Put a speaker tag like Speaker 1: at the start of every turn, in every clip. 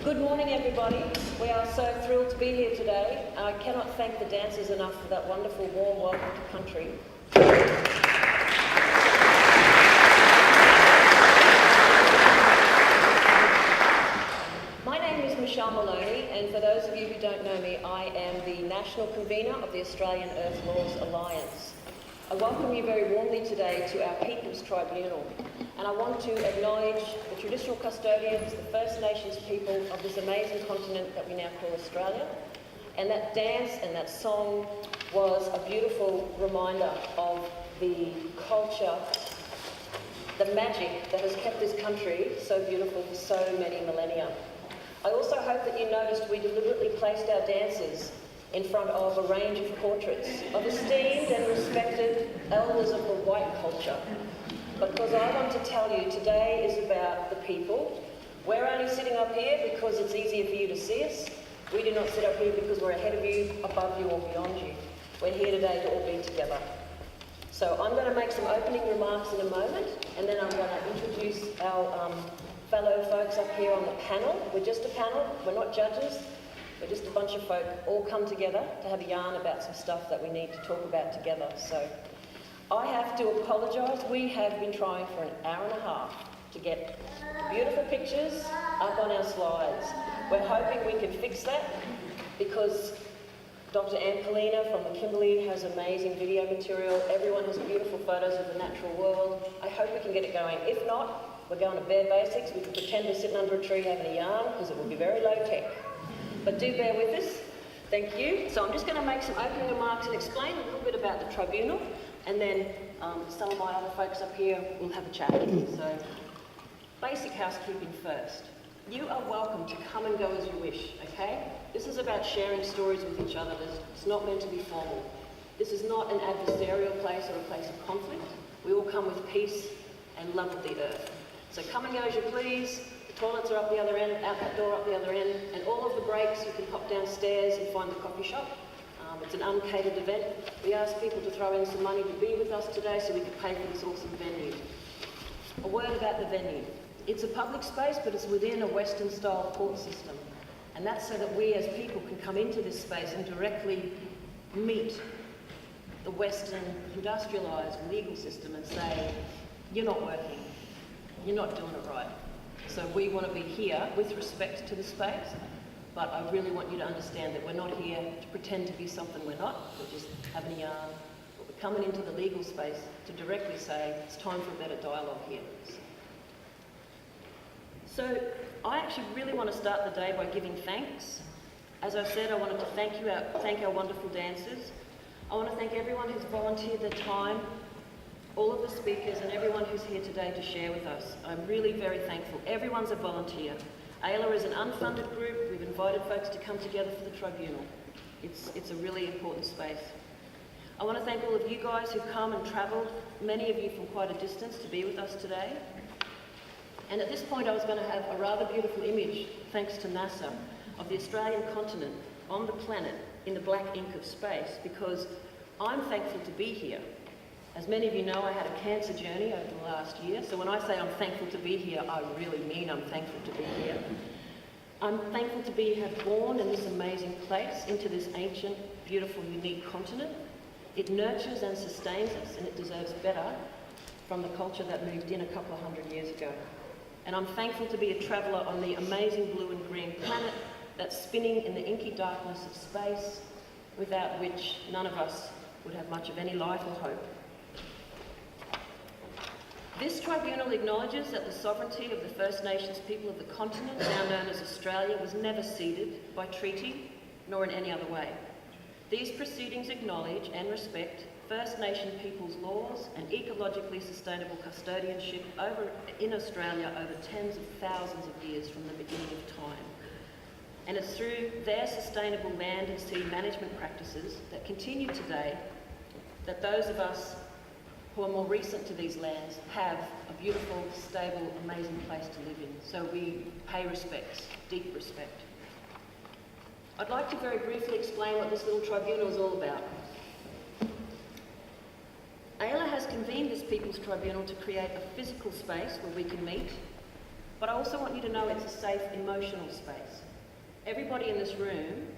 Speaker 1: Good morning, everybody. We are so thrilled to be here today. I cannot thank the dancers enough for that wonderful warm welcome to country. My name is Michelle Maloney, and for those of you who don't know me, I am the National Convener of the Australian Earth Laws Alliance. I welcome you very warmly today to our People's Tribunal, and I want to acknowledge the traditional custodians, the First Nations people of this amazing continent that we now call Australia. And that dance and that song was a beautiful reminder of the culture, the magic that has kept this country so beautiful for so many millennia. I also hope that you noticed we deliberately placed our dancers in front of a range of portraits of esteemed and respected elders of the white culture. Because I want to tell you, today is about the people. We're only sitting up here because it's easier for you to see us. We do not sit up here because we're ahead of you, above you, or beyond you. We're here today to all be together. So I'm going to make some opening remarks in a moment, and then I'm going to introduce our fellow folks up here on the panel. We're just a panel, we're not judges. We're just a bunch of folk all come together to have a yarn about some stuff that we need to talk about together. So I have to apologise. We have been trying for an hour and a half to get beautiful pictures up on our slides. We're hoping we can fix that because Dr. Anne Polina from the Kimberley has amazing video material. Everyone has beautiful photos of the natural world. I hope we can get it going. If not, we're going to bare basics. We can pretend we're sitting under a tree having a yarn because it will be very low tech. But do bear with us. Thank you. So I'm just going to make some opening remarks and explain a little bit about the tribunal, and then some of my other folks up here will have a chat. So basic housekeeping first. You are welcome to come and go as you wish, okay? This is about sharing stories with each other. It's not meant to be formal. This is not an adversarial place or a place of conflict. We all come with peace and love of the earth. So come and go as you please. Toilets are up the other end, out that door up the other end, and all of the breaks you can hop downstairs and find the coffee shop. It's an uncatered event. We asked people to throw in some money to be with us today so we could pay for this awesome venue. A word about the venue. It's a public space, but it's within a Western-style court system. And that's so that we as people can come into this space and directly meet the Western industrialised legal system and say, you're not working, you're not doing it right. So we want to be here with respect to the space, but I really want you to understand that we're not here to pretend to be something we're not. We're just having a yarn. But we're coming into the legal space to directly say it's time for a better dialogue here. So I actually really want to start the day by giving thanks. As I said, I wanted to thank our wonderful dancers. I want to thank everyone who's volunteered their time, all of the speakers and everyone who's here today to share with us. I'm really very thankful. Everyone's a volunteer. AILA is an unfunded group. We've invited folks to come together for the tribunal. It's a really important space. I want to thank all of you guys who've come and travelled, many of you from quite a distance, to be with us today. And at this point I was going to have a rather beautiful image, thanks to NASA, of the Australian continent on the planet in the black ink of space, because I'm thankful to be here. As many of you know, I had a cancer journey over the last year, so when I say I'm thankful to be here, I really mean I'm thankful to be here. I'm thankful to have born in this amazing place, into this ancient, beautiful, unique continent. It nurtures and sustains us, and it deserves better from the culture that moved in a couple of hundred years ago. And I'm thankful to be a traveller on the amazing blue and green planet that's spinning in the inky darkness of space, without which none of us would have much of any life or hope. This tribunal acknowledges that the sovereignty of the First Nations people of the continent, now known as Australia, was never ceded by treaty nor in any other way. These proceedings acknowledge and respect First Nation people's laws and ecologically sustainable custodianship in Australia over tens of thousands of years from the beginning of time. And it's through their sustainable land and sea management practices that continue today that those of us who are more recent to these lands have a beautiful, stable, amazing place to live in. So we pay respects, deep respect. I'd like to very briefly explain what this little tribunal is all about. AILA has convened this People's Tribunal to create a physical space where we can meet,
Speaker 2: But I also want you to know it's a safe emotional space. Everybody in this room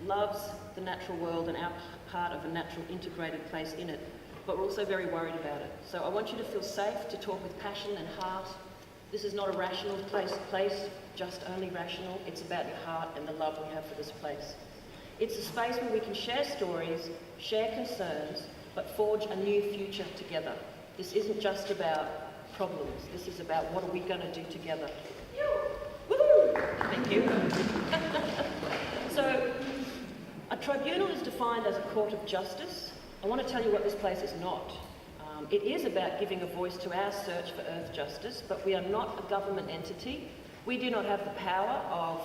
Speaker 2: loves the natural world and our part of a natural integrated place in it, but we're also very worried about it. So I want you to feel safe to talk with passion and heart. This is not a rational place, just only rational. It's about your heart and the love we have for this place. It's a space where we can share stories, share concerns, but forge a new future together. This isn't just about problems. This is about what are we going to do together. Woo! Thank you. So, a tribunal is defined as a court of justice. I want to tell you what this place is not. It is about giving a voice to our search for earth justice, but we are not a government entity. We do not have the power of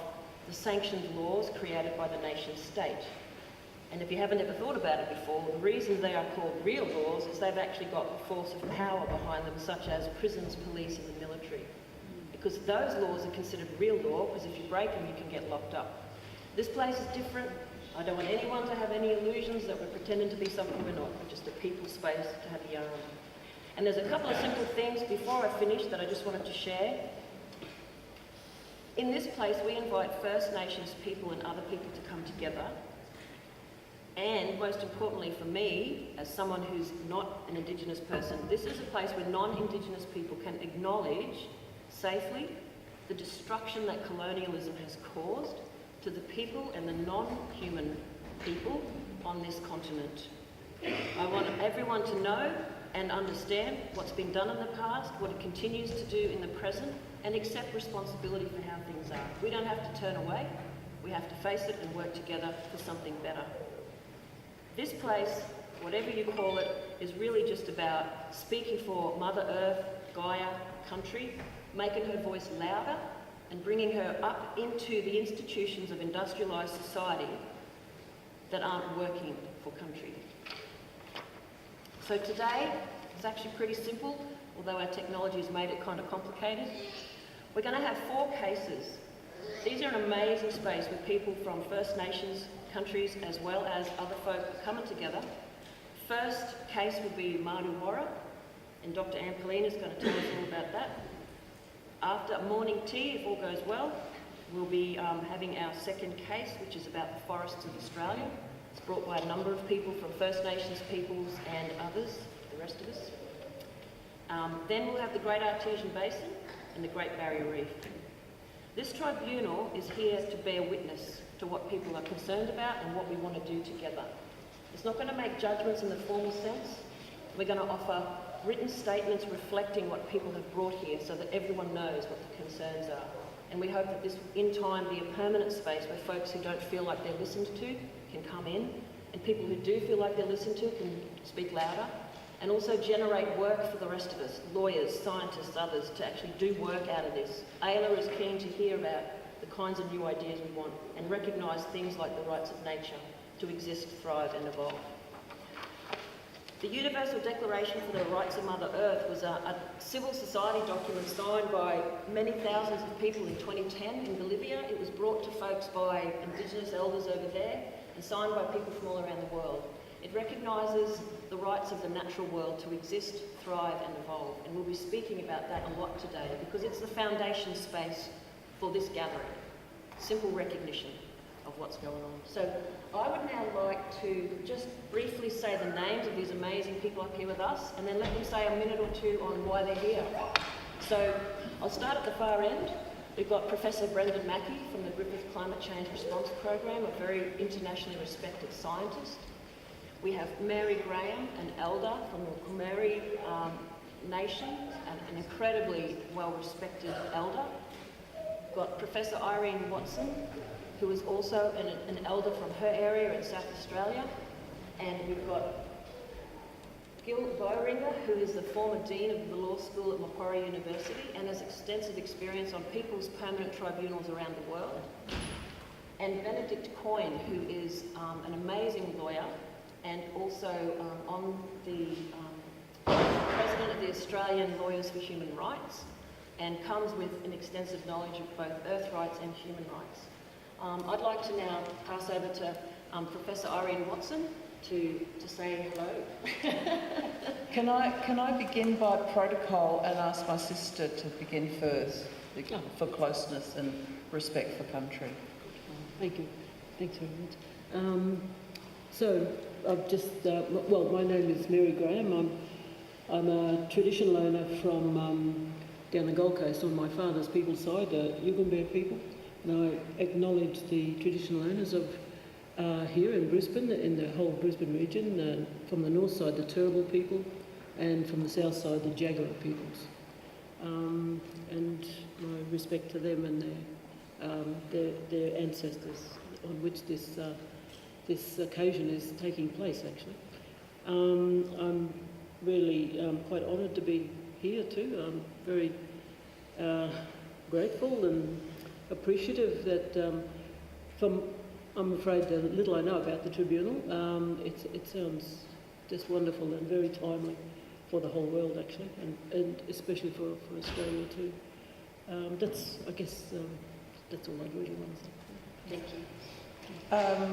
Speaker 2: the sanctioned laws created by the nation state. And if you haven't ever thought about it before, the reason they are called real laws is they've actually got the force of power behind them, such as prisons, police and the military. Because those laws are considered real law, because if you break them, you can get locked up. This place is different. I don't want anyone to have any illusions that we're pretending to be something we're not. We're just a people space to have a yarn. And there's a couple of simple things before I finish that I just wanted to share. In this place, we invite First Nations people and other people to come together. And most importantly for me, as someone who's not an Indigenous person, this is a place where non-Indigenous people can acknowledge safely the destruction that colonialism has caused to the people and the non-human people on this continent. I want everyone to know and understand what's been done in the past, what it continues to do in the present, and accept responsibility for how things are. We don't have to turn away, we have to face it and work together for something better. This place, whatever you call it, is really just about speaking for Mother Earth, Gaia, country, making her voice louder and bringing her up into the institutions of industrialised society that aren't working for country. So today, it's actually pretty simple, although our technology has made it kind of complicated. We're going to have 4 cases. These are an amazing space with people from First Nations countries as well as other folk coming together. First case will be Mardu and Dr. Anne Pauline is going to tell us all about that. After morning tea, if all goes well, we'll be having our second case, which is about the forests of Australia. It's brought by a number of people from First Nations peoples and others, the rest of us. Then we'll have the Great Artesian Basin and the Great Barrier Reef. This tribunal is here to bear witness to what people are concerned about and what we want to do together. It's not going to make judgments in the formal sense. We're going to offer written statements reflecting what people have brought here so that everyone knows what the concerns are. And we hope that this, in time, be a permanent space where folks who don't feel like they're listened to can come in, and people who do feel like they're listened to can speak louder, and also generate work for the rest of us, lawyers, scientists, others, to actually do work out of this. Ayla is keen to hear about the kinds of new ideas we want and recognise things like the rights of nature to exist, thrive and evolve. The Universal Declaration for the Rights of Mother Earth was a civil society document signed by many thousands of people in 2010 in Bolivia. It was brought to folks by Indigenous elders over there and signed by people from all around the world. It recognises the rights of the natural world to exist, thrive and evolve, and we'll be speaking about that a lot today because it's the foundation space for this gathering. Simple recognition of what's going on. So I would now like to just briefly say the names of these amazing people up here with us and then let them say a minute or two on why they're here. So I'll start at the far end. We've got Professor Brendan Mackey from the Griffith Climate Change Response Program, a very internationally respected scientist. We have Mary Graham, an elder from the Kumeri Nation, an incredibly well-respected elder. We've got Professor Irene Watson, who is also an elder from her area in South Australia. And we've got Gil Boeringer, who is the former Dean of the Law School at Macquarie University and has extensive experience on people's permanent tribunals around the world. And Benedict Coyne, who is an amazing lawyer and also on the President of the Australian Lawyers for Human Rights and comes with an extensive knowledge of both earth rights and human rights. I'd like to now pass over to Professor Irene Watson, to say hello.
Speaker 3: Can I begin by protocol and ask my sister to begin first for closeness and respect for country?
Speaker 4: Thank you. Thanks very much. So I've just, well, my name is Mary Graham. I'm a traditional owner from down the Gold Coast on my father's people's side, Yugambeh people. And I acknowledge the traditional owners of here in Brisbane, in the whole Brisbane region, from the north side, the Turrbal people, and from the south side, the Jagera peoples. And my respect to them and their ancestors, on which this occasion is taking place, actually. I'm really quite honoured to be here too. I'm very grateful and appreciative that I'm afraid the little I know about the Tribunal, it sounds just wonderful and very timely for the whole world, actually, and especially for Australia too. I guess that's all I'd really want to say.
Speaker 2: Thank you.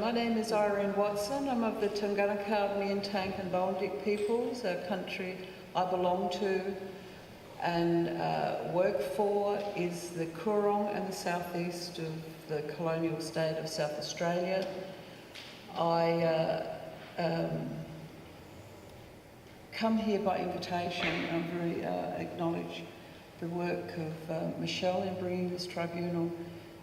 Speaker 3: My name is Irene Watson. I'm of the Tungunaka, Miantank and Baldic peoples, a country I belong to and work for is the Coorong and the southeast of the colonial state of South Australia. I come here by invitation. I very acknowledge the work of Michelle in bringing this tribunal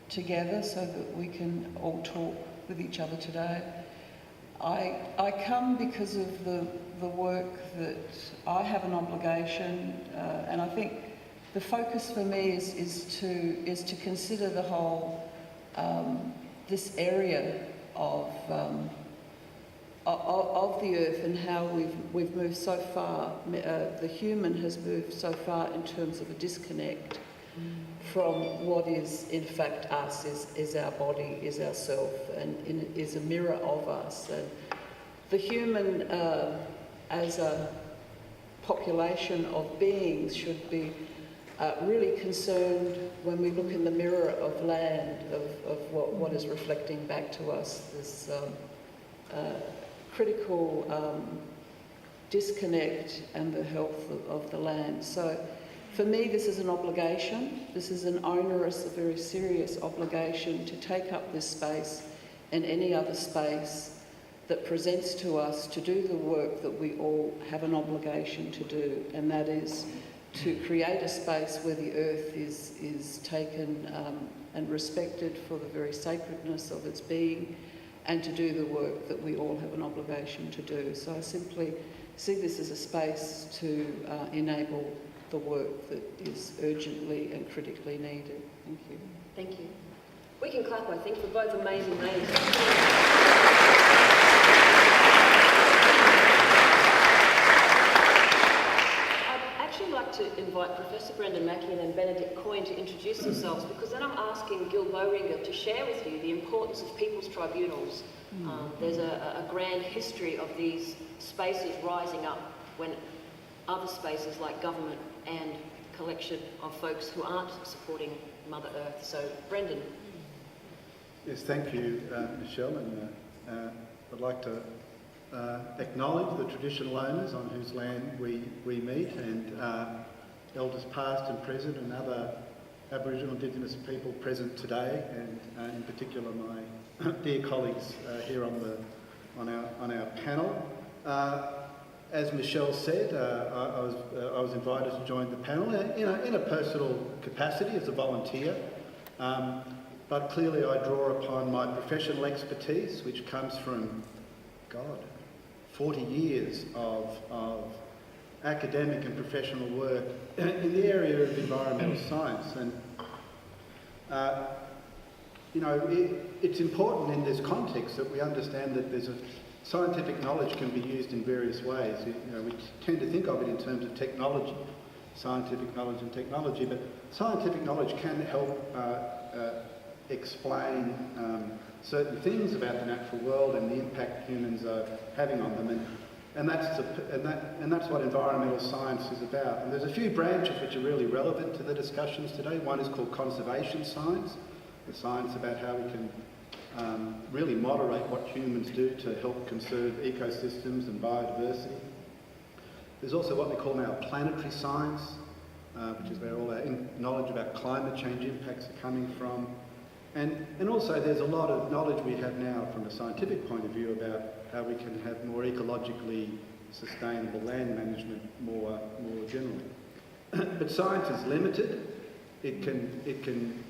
Speaker 3: together so that we can all talk with each other today. I come because of the work that I have an obligation, and I think the focus for me is to consider the whole this area of the earth and how we've moved so far. The human has moved so far in terms of a disconnect from what is in fact us, is our body, is ourself, and is a mirror of us. And the human, as a population of beings, should be really concerned when we look in the mirror of land, of what is reflecting back to us, this critical disconnect and the health of the land. So for me, this is an obligation. This is an onerous, a very serious obligation to take up this space and any other space that presents to us to do the work that we all have an obligation to do, and that is to create a space where the earth is taken and respected for the very sacredness of its being, and to do the work that we all have an obligation to do. So I simply see this as a space to enable the work that is urgently and critically needed. Thank you.
Speaker 2: Thank you. We can clap, I think, for both amazing ladies. Like to invite Professor Brendan Mackey and then Benedict Coyne to introduce themselves, because then I'm asking Gil Bowringer to share with you the importance of people's tribunals. There's a grand history of these spaces rising up when other spaces like government and collection of folks who aren't supporting Mother Earth. So, Brendan.
Speaker 5: Yes, thank you, Michelle, and I'd like to acknowledge the traditional owners on whose land we meet, and elders past and present, and other Aboriginal Indigenous people present today, and in particular my dear colleagues here on our panel. As Michelle said, I was invited to join the panel in a personal capacity as a volunteer, but clearly I draw upon my professional expertise, which comes from 40 years of academic and professional work in the area of environmental science. And, it's important in this context that we understand that scientific knowledge can be used in various ways. We tend to think of it in terms of technology, scientific knowledge and technology, but scientific knowledge can help explain certain things about the natural world and the impact humans are having on them, and that's what environmental science is about. And there's a few branches which are really relevant to the discussions today. One is called conservation science, the science about how we can really moderate what humans do to help conserve ecosystems and biodiversity. There's also what we call now planetary science, which is where all our knowledge about climate change impacts are coming from. And also there's a lot of knowledge we have now from a scientific point of view about how we can have more ecologically sustainable land management more generally. But science is limited. It can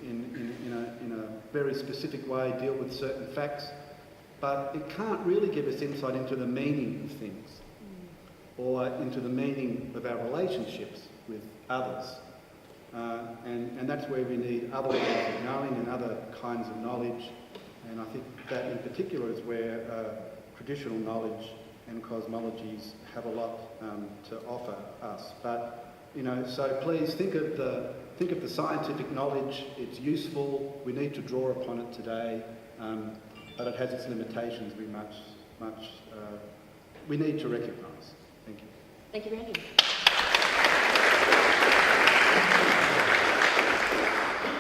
Speaker 5: in a very specific way deal with certain facts, but it can't really give us insight into the meaning of things or into the meaning of our relationships with others. And that's where we need other ways of knowing and other kinds of knowledge. And I think that in particular is where traditional knowledge and cosmologies have a lot to offer us. But, so please think of the scientific knowledge. It's useful. We need to draw upon it today, but it has its limitations we need to recognise. Thank you.
Speaker 2: Thank you, Brandon.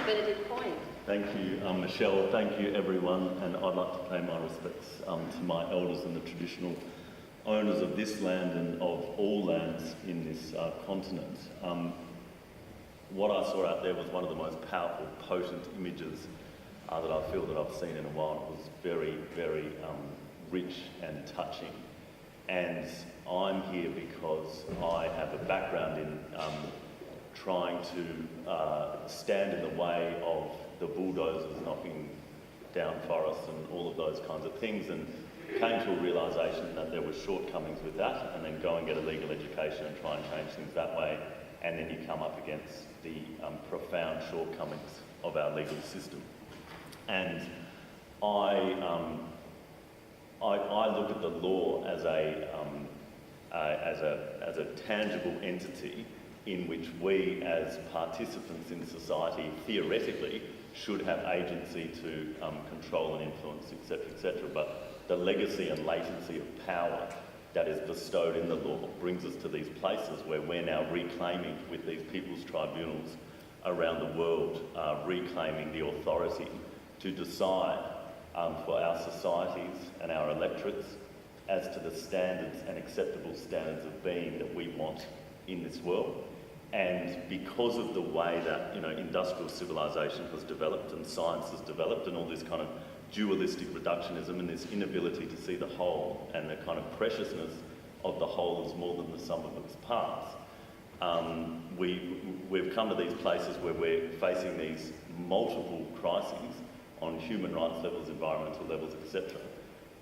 Speaker 2: Benedict Coyne.
Speaker 6: Thank you, Michelle. Thank you, everyone. And I'd like to pay my respects to my elders and the traditional owners of this land and of all lands in this continent. What I saw out there was one of the most powerful, potent images that I feel that I've seen in a while. It was very, very rich and touching. And I'm here because I have a background in trying to stand in the way of the bulldozers knocking down forests and all of those kinds of things, and came to a realisation that there were shortcomings with that, and then go and get a legal education and try and change things that way, and then you come up against the profound shortcomings of our legal system. And I look at the law as a tangible entity in which we, as participants in society, theoretically should have agency to control and influence, etc., etc. But the legacy and latency of power that is bestowed in the law brings us to these places where we're now reclaiming, with these people's tribunals around the world, reclaiming the authority to decide for our societies and our electorates as to the standards and acceptable standards of being that we want in this world. And because of the way that industrial civilization has developed and science has developed, and all this kind of dualistic reductionism and this inability to see the whole and the kind of preciousness of the whole as more than the sum of its parts, we've come to these places where we're facing these multiple crises on human rights levels, environmental levels, etc.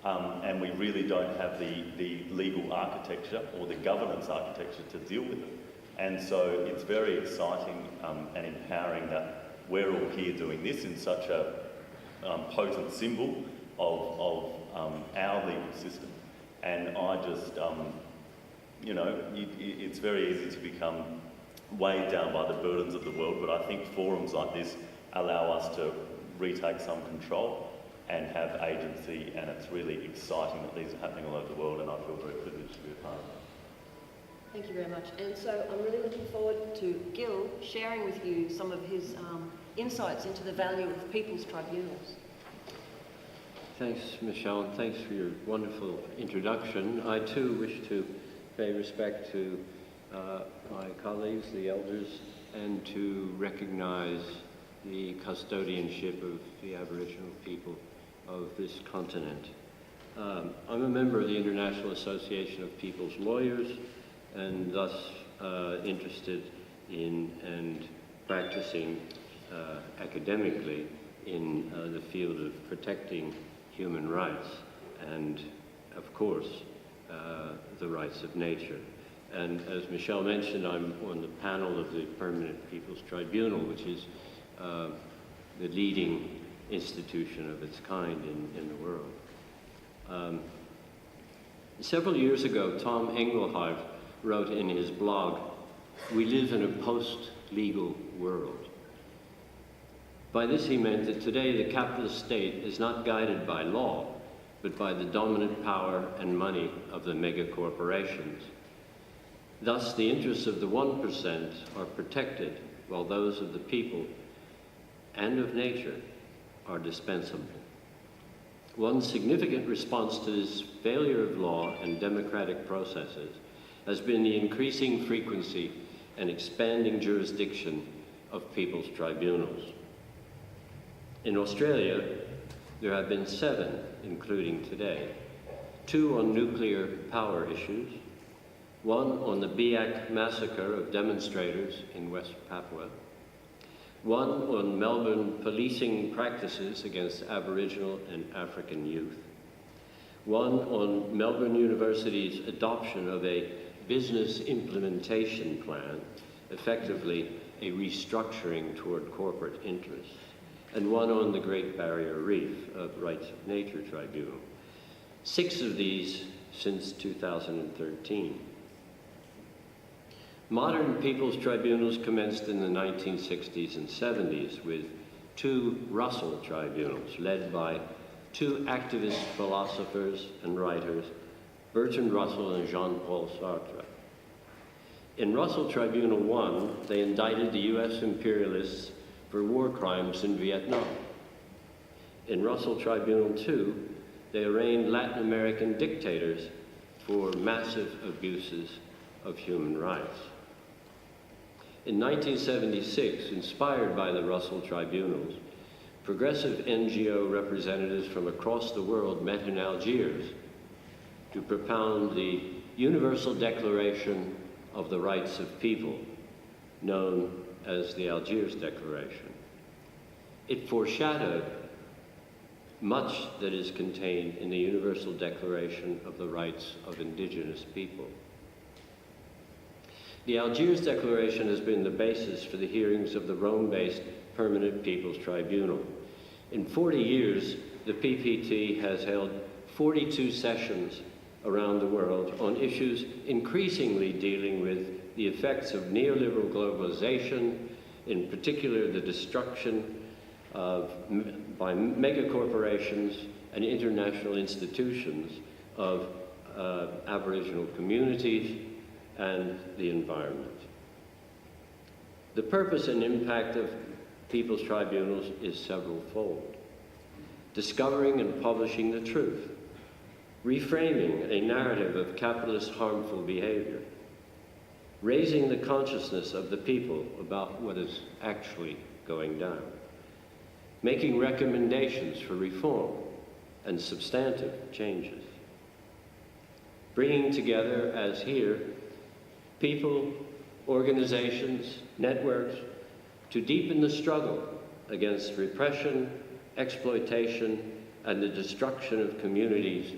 Speaker 6: And we really don't have the legal architecture or the governance architecture to deal with it. And so it's very exciting and empowering that we're all here doing this in such a potent symbol of our legal system. And I just, it's very easy to become weighed down by the burdens of the world, but I think forums like this allow us to retake some control and have agency, and it's really exciting that these are happening all over the world, and I feel very privileged to be a part of it.
Speaker 2: Thank you very much. And so I'm really looking forward to Gil sharing with you some of his insights into the value of people's tribunals.
Speaker 7: Thanks, Michelle, and thanks for your wonderful introduction. I too wish to pay respect to my colleagues, the elders, and to recognize the custodianship of the Aboriginal people of this continent. I'm a member of the International Association of People's Lawyers, and thus interested in and practicing academically in the field of protecting human rights and, of course, the rights of nature. And as Michelle mentioned, I'm on the panel of the Permanent People's Tribunal, which is the leading institution of its kind in the world. Several years ago, Tom Engelhardt wrote in his blog, "We live in a post-legal world." By this he meant that today the capitalist state is not guided by law, but by the dominant power and money of the mega corporations. Thus, the interests of the 1% are protected, while those of the people and of nature are dispensable. One significant response to this failure of law and democratic processes has been the increasing frequency and expanding jurisdiction of people's tribunals. In Australia, there have been 7, including today, 2 on nuclear power issues, 1 on the Biak massacre of demonstrators in West Papua, 1 on Melbourne policing practices against Aboriginal and African youth, 1 on Melbourne University's adoption of a business implementation plan, effectively a restructuring toward corporate interests, and 1 on the Great Barrier Reef of Rights of Nature Tribunal. 6 of these since 2013. Modern people's tribunals commenced in the 1960s and 70s with 2 Russell tribunals led by 2 activist philosophers and writers, Bertrand Russell and Jean-Paul Sartre. In Russell Tribunal 1, they indicted the US imperialists for war crimes in Vietnam. In Russell Tribunal 2, they arraigned Latin American dictators for massive abuses of human rights. In 1976, inspired by the Russell Tribunals, progressive NGO representatives from across the world met in Algiers to propound the Universal Declaration of the Rights of People, known as the Algiers Declaration. It foreshadowed much that is contained in the Universal Declaration of the Rights of Indigenous People. The Algiers Declaration has been the basis for the hearings of the Rome-based Permanent People's Tribunal. In 40 years, the PPT has held 42 sessions around the world on issues increasingly dealing with the effects of neoliberal globalization, in particular the destruction by megacorporations and international institutions of Aboriginal communities and the environment. The purpose and impact of people's tribunals is several-fold. Discovering and publishing the truth, reframing a narrative of capitalist harmful behavior, raising the consciousness of the people about what is actually going down, making recommendations for reform and substantive changes, bringing together, as here, people, organizations, networks, to deepen the struggle against repression, exploitation, and the destruction of communities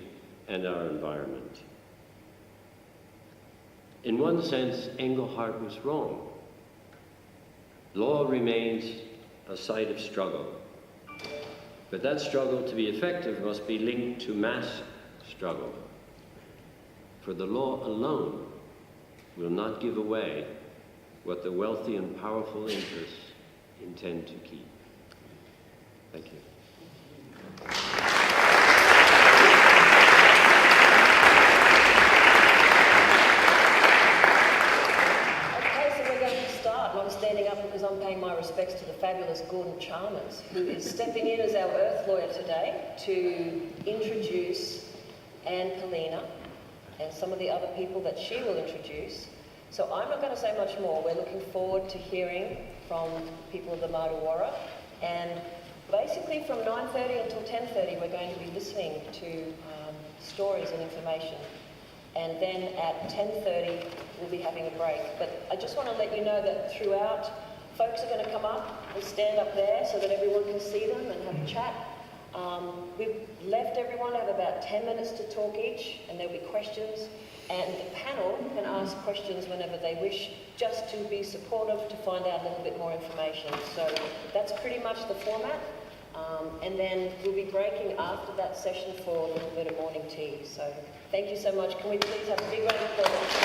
Speaker 7: and our environment. In one sense, Engelhardt was wrong. Law remains a site of struggle, but that struggle, to be effective, must be linked to mass struggle. For the law alone will not give away what the wealthy and powerful interests intend to keep. Thank you.
Speaker 1: Okay, so we're going to start. I'm standing up because I'm paying my respects to the fabulous Gordon Chalmers, who is stepping in as our Earth lawyer today to introduce Anne Polina and some of the other people that she will introduce. So I'm not going to say much more. We're looking forward to hearing from people of the Martuwarra, and basically from 9:30 until 10:30 we're going to be listening to stories and information, and then at 10:30 we'll be having a break. But I just want to let you know that throughout, folks are going to come up and stand up there so that everyone can see them and have a chat. We've left everyone have about 10 minutes to talk each, and there'll be questions, and the panel can ask questions whenever they wish, just to be supportive, to find out a little bit more information. So that's pretty much the format, and then we'll be breaking after that session for a little bit of morning tea. So thank you so much. Can we please have a big round of applause?